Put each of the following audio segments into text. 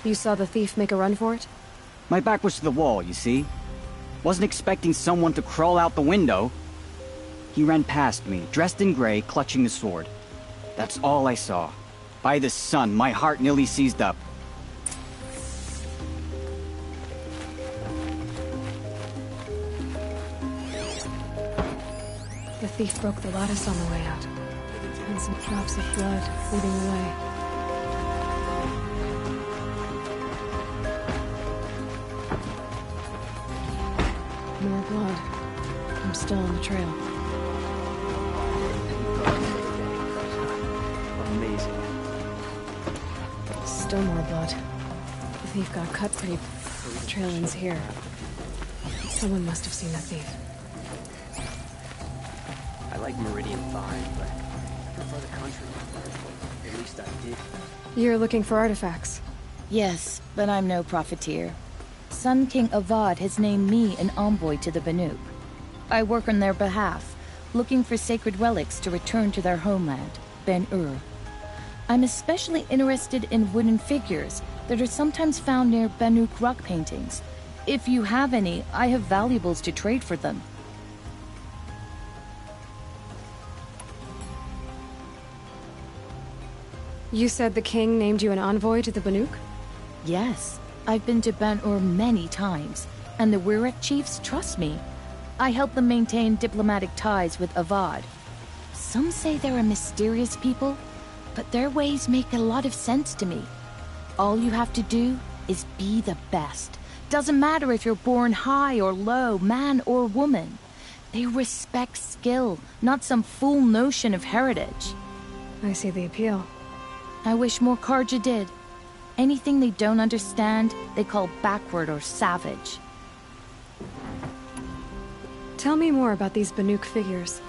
You saw the thief make a run for it? My back was to the wall, you see? Wasn't expecting someone to crawl out the window. He ran past me, dressed in gray, clutching the sword. That's all I saw. By the sun, my heart nearly seized up. The thief broke the lattice on the way out. And some drops of blood leading the way. More blood. I'm still on the trail. Amazing. Still more blood. The thief got cut pretty... The trail ends here. Someone must have seen the thief. I like Meridian fine, but I prefer the country. At least I did. You're looking for artifacts? Yes, but I'm no profiteer. Sun King Avad has named me an envoy to the Banuk. I work on their behalf, looking for sacred relics to return to their homeland, Ben-Ur. I'm especially interested in wooden figures that are sometimes found near Banuk rock paintings. If you have any, I have valuables to trade for them. You said the king named you an envoy to the Banuk? Yes, I've been to Ben-Ur many times, and the Wirek chiefs trust me. I help them maintain diplomatic ties with Avad. Some say they're a mysterious people, but their ways make a lot of sense to me. All you have to do is be the best. Doesn't matter if you're born high or low, man or woman. They respect skill, not some fool notion of heritage. I see the appeal. I wish more Carja did. Anything they don't understand, they call backward or savage. Tell me more about these Banuk figures.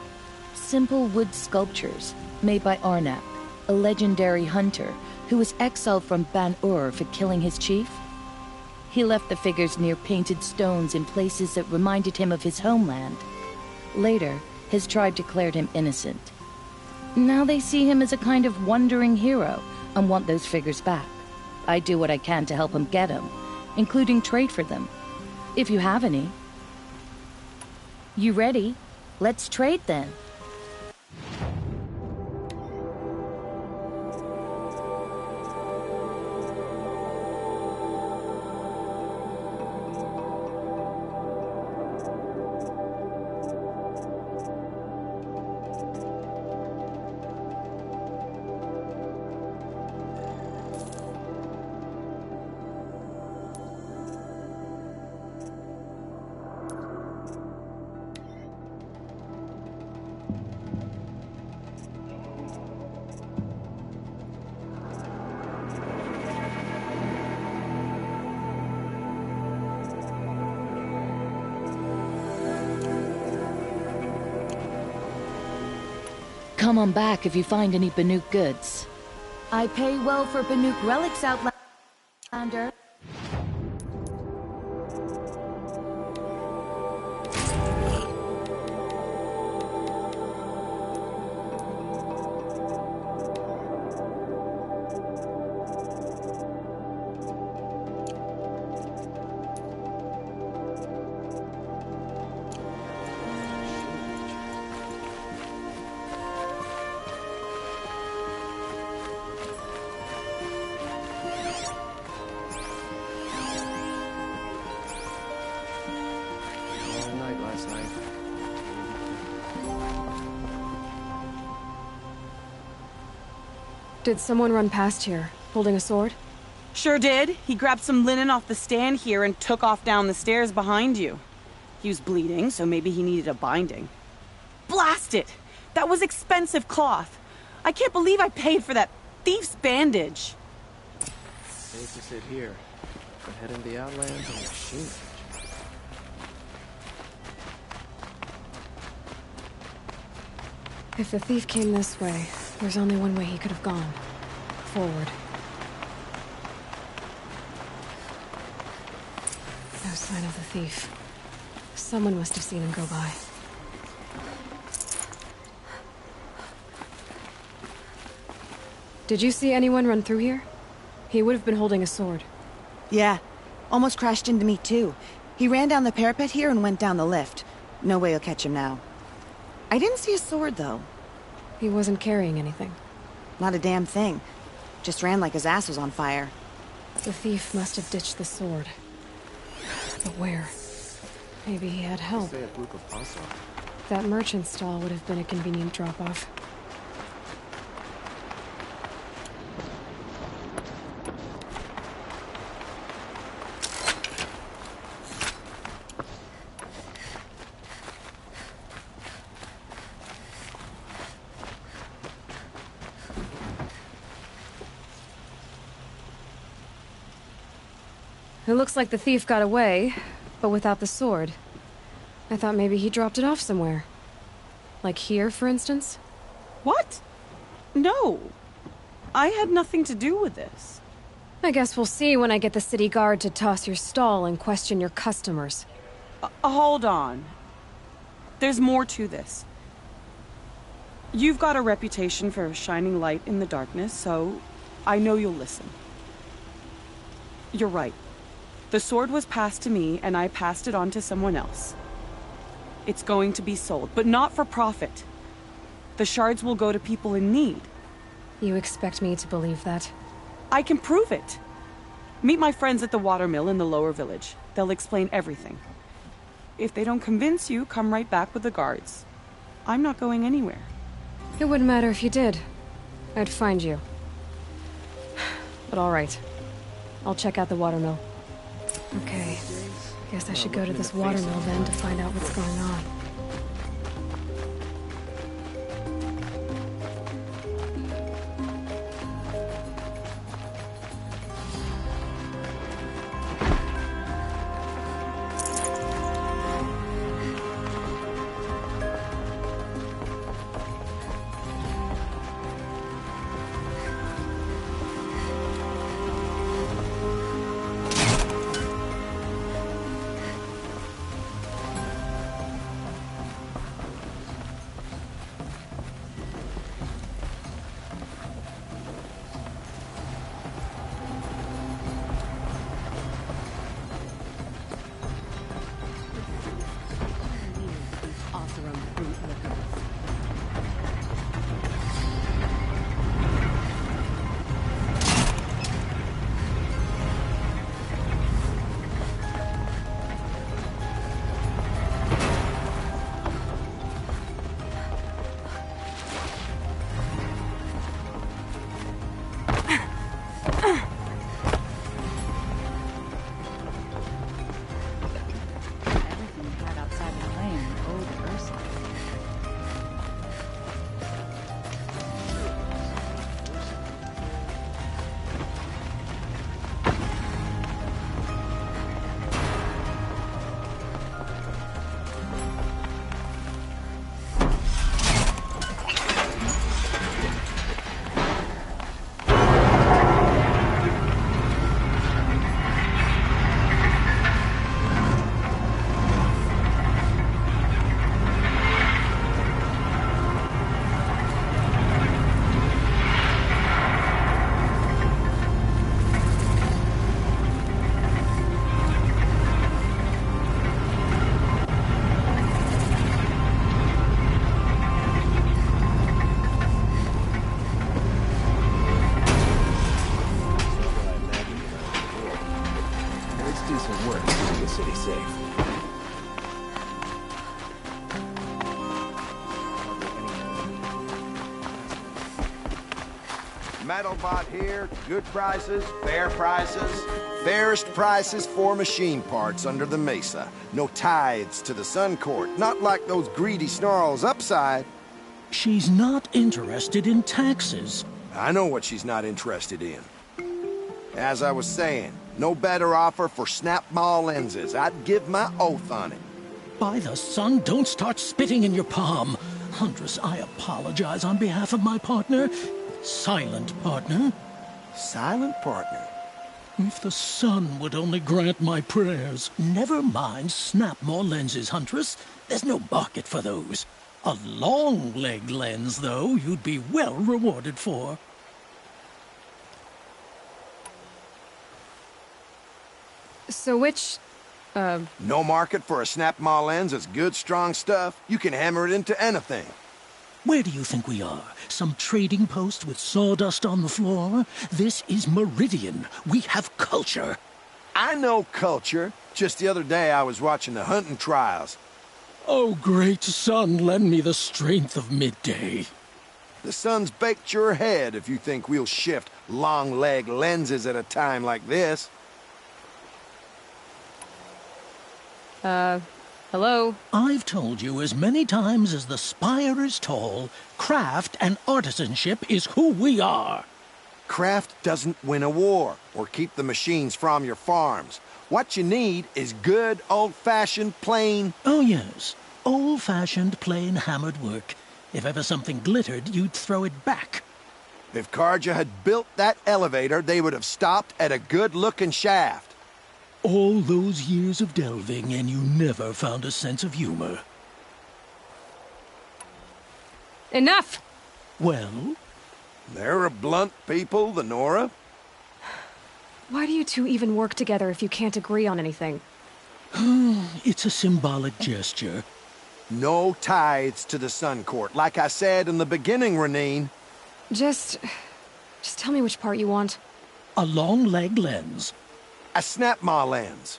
Simple wood sculptures, made by Arnak, a legendary hunter who was exiled from Ban-Ur for killing his chief. He left the figures near painted stones in places that reminded him of his homeland. Later, his tribe declared him innocent. Now they see him as a kind of wandering hero and want those figures back. I do what I can to help him get them, including trade for them. If you have any. You ready? Let's trade then. Come on back if you find any Banuk goods. I pay well for Banuk relics, Outlander. Did someone run past here, holding a sword? Sure did. He grabbed some linen off the stand here and took off down the stairs behind you. He was bleeding, so maybe he needed a binding. Blast it! That was expensive cloth. I can't believe I paid for that thief's bandage. Safe to sit here, but head into the Outlands and machine. If the thief came this way, there's only one way he could have gone. Forward. No sign of the thief. Someone must have seen him go by. Did you see anyone run through here? He would have been holding a sword. Yeah. Almost crashed into me, too. He ran down the parapet here and went down the lift. No way you'll catch him now. I didn't see a sword, though. He wasn't carrying anything. Not a damn thing. Just ran like his ass was on fire. The thief must have ditched the sword. But where? Maybe he had help. That merchant stall would have been a convenient drop-off. It looks like the thief got away, but without the sword. I thought maybe he dropped it off somewhere. Like here, for instance? What? No. I had nothing to do with this. I guess we'll see when I get the city guard to toss your stall and question your customers. Hold on. There's more to this. You've got a reputation for shining light in the darkness, so I know you'll listen. You're right. The sword was passed to me, and I passed it on to someone else. It's going to be sold, but not for profit. The shards will go to people in need. You expect me to believe that? I can prove it. Meet my friends at the watermill in the lower village. They'll explain everything. If they don't convince you, come right back with the guards. I'm not going anywhere. It wouldn't matter if you did. I'd find you. But all right. I'll check out the watermill. Okay. Guess I should go to this watermill then to find out what's going on. Metalbot here, good prices, fair prices. Fairest prices for machine parts under the mesa. No tithes to the Sun Court, not like those greedy snarls upside. She's not interested in taxes. I know what she's not interested in. As I was saying, no better offer for snap-maw lenses. I'd give my oath on it. By the sun, don't start spitting in your palm. Huntress, I apologize on behalf of my partner. Silent partner. Silent partner? If the sun would only grant my prayers. Never mind snap-maw lenses, Huntress. There's no market for those. A long-leg lens, though, you'd be well rewarded for. So which... No market for a snap maw lens is good, strong stuff. You can hammer it into anything. Where do you think we are? Some trading post with sawdust on the floor? This is Meridian. We have culture. I know culture. Just the other day I was watching the hunting trials. Oh, great sun, lend me the strength of midday. The sun's baked your head if you think we'll shift long-leg lenses at a time like this. Hello? I've told you as many times as the spire is tall, craft and artisanship is who we are. Craft doesn't win a war or keep the machines from your farms. What you need is good, old-fashioned, plain... Oh, yes. Old-fashioned, plain hammered work. If ever something glittered, you'd throw it back. If Carja had built that elevator, they would have stopped at a good-looking shaft. All those years of delving, and you never found a sense of humor. Enough! Well? They're a blunt people, the Nora. Why do you two even work together if you can't agree on anything? It's a symbolic gesture. No tithes to the Sun Court, like I said in the beginning, Renine. Just tell me which part you want. A long-leg lens. A snap maw lens.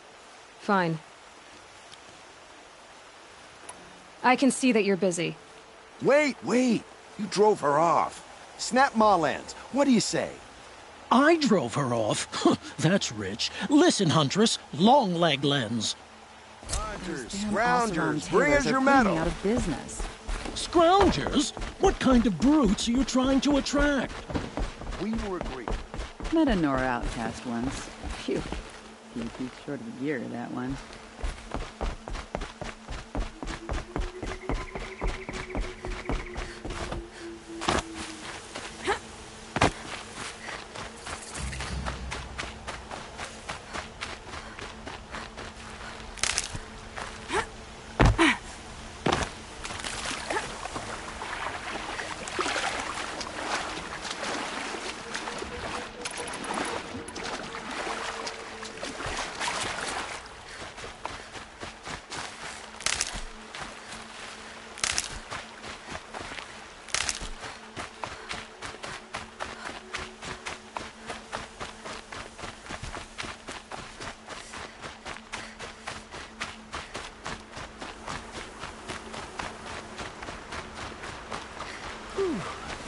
Fine. I can see that you're busy. Wait. You drove her off. Snap maw lens. What do you say? I drove her off? That's rich. Listen, Huntress, long-leg lens. Hunters, Damn scroungers, Oseram bring tailors us are your putting medal. me out of business. Scroungers? What kind of brutes are you trying to attract? We were agreed. Met a Nora outcast once. Phew. Few feet short of a year, that one.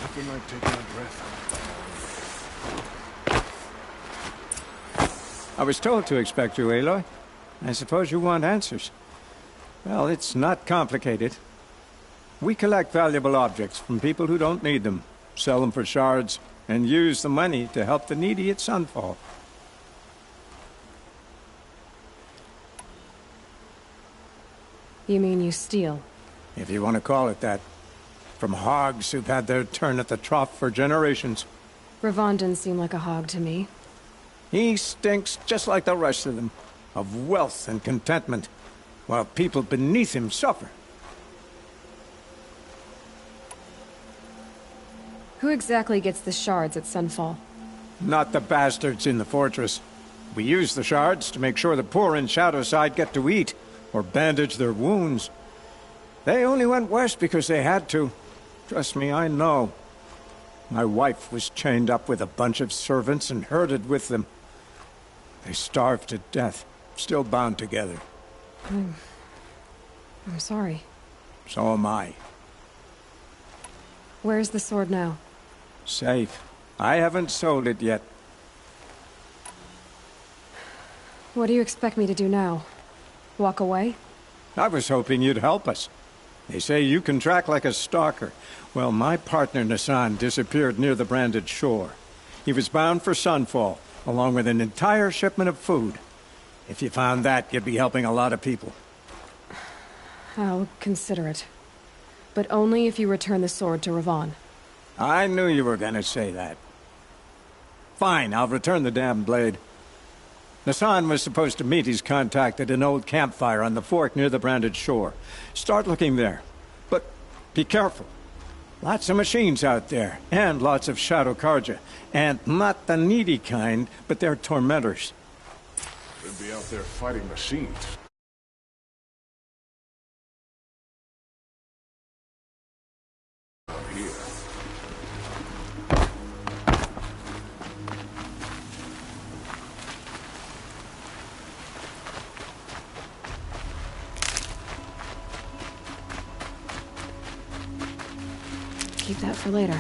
Nothing like taking a breath. I was told to expect you, Aloy. I suppose you want answers. Well, it's not complicated. We collect valuable objects from people who don't need them, sell them for shards, and use the money to help the needy at Sunfall. You mean you steal? If you want to call it that. From hogs who've had their turn at the trough for generations. Ravon didn't seem like a hog to me. He stinks just like the rest of them, of wealth and contentment, while people beneath him suffer. Who exactly gets the shards at Sunfall? Not the bastards in the fortress. We use the shards to make sure the poor in Shadowside get to eat, or bandage their wounds. They only went west because they had to. Trust me, I know. My wife was chained up with a bunch of servants and herded with them. They starved to death, still bound together. I'm sorry. So am I. Where's the sword now? Safe. I haven't sold it yet. What do you expect me to do now? Walk away? I was hoping you'd help us. They say you can track like a stalker. Well, my partner Nassan disappeared near the branded shore. He was bound for Sunfall, along with an entire shipment of food. If you found that, you'd be helping a lot of people. I'll consider it. But only if you return the sword to Ravon. I knew you were gonna say that. Fine, I'll return the damn blade. Nassan was supposed to meet his contact at an old campfire on the fork near the branded shore. Start looking there. But be careful. Lots of machines out there, and lots of Shadow Carja. And not the needy kind, but they're tormentors. They'd be out there fighting machines. Out here. Keep that for later.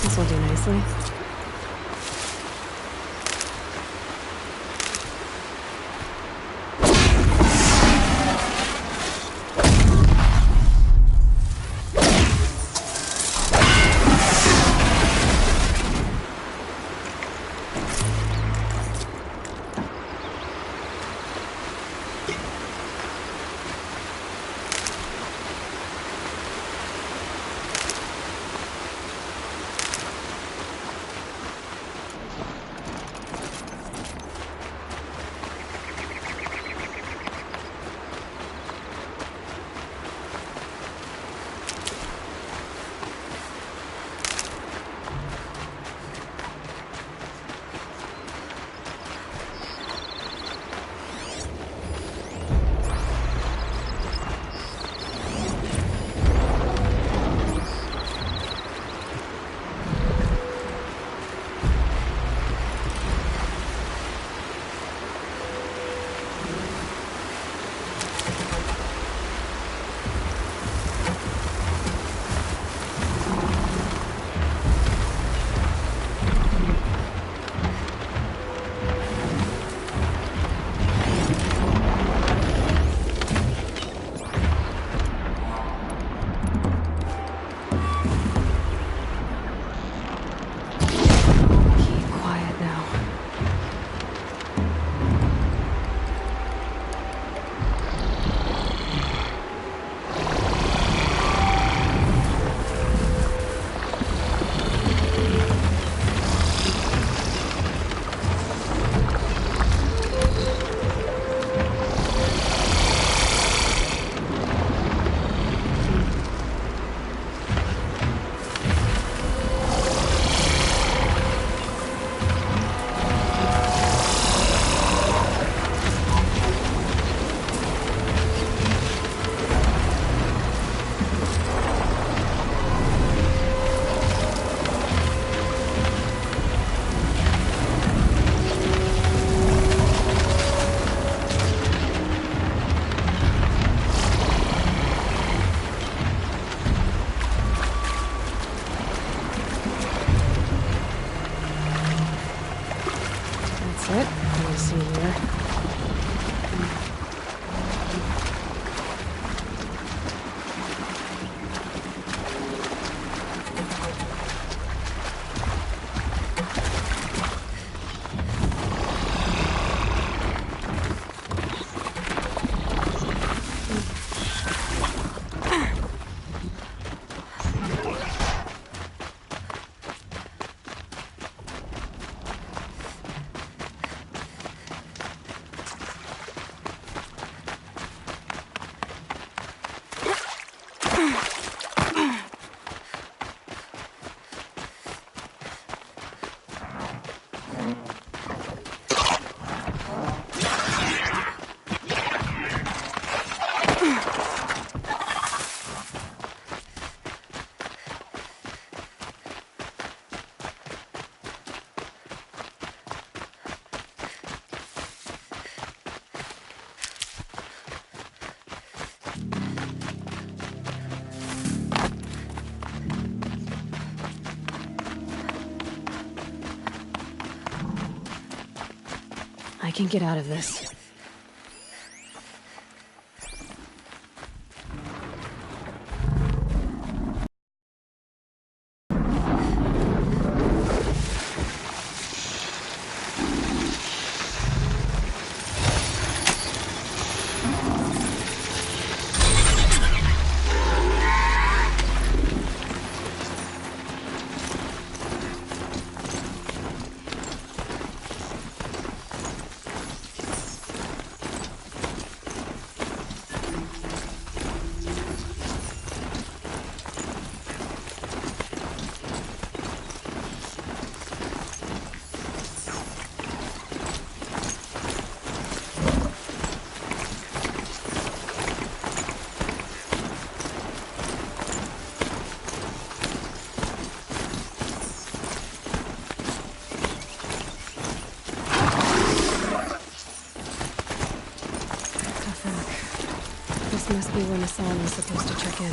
This'll do nicely. I can get out of this. This must be where Nassan was supposed to check in.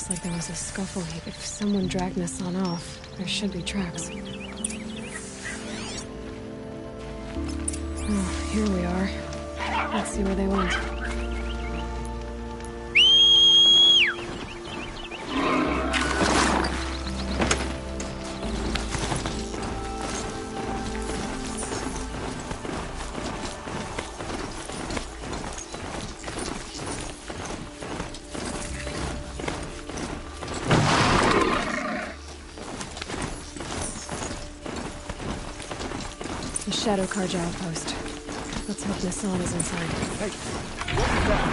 Looks like there was a scuffle here. If someone dragged Nassan off, there should be tracks. Oh, here we are. Let's see where they went. The Shadow Karja outpost. Let's hope Nassan is inside. Hey, what was that?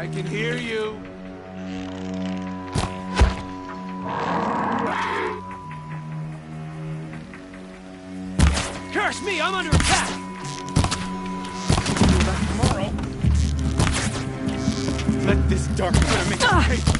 I can hear you. Curse me! I'm under attack! Tomorrow. Let this dark enemy escape!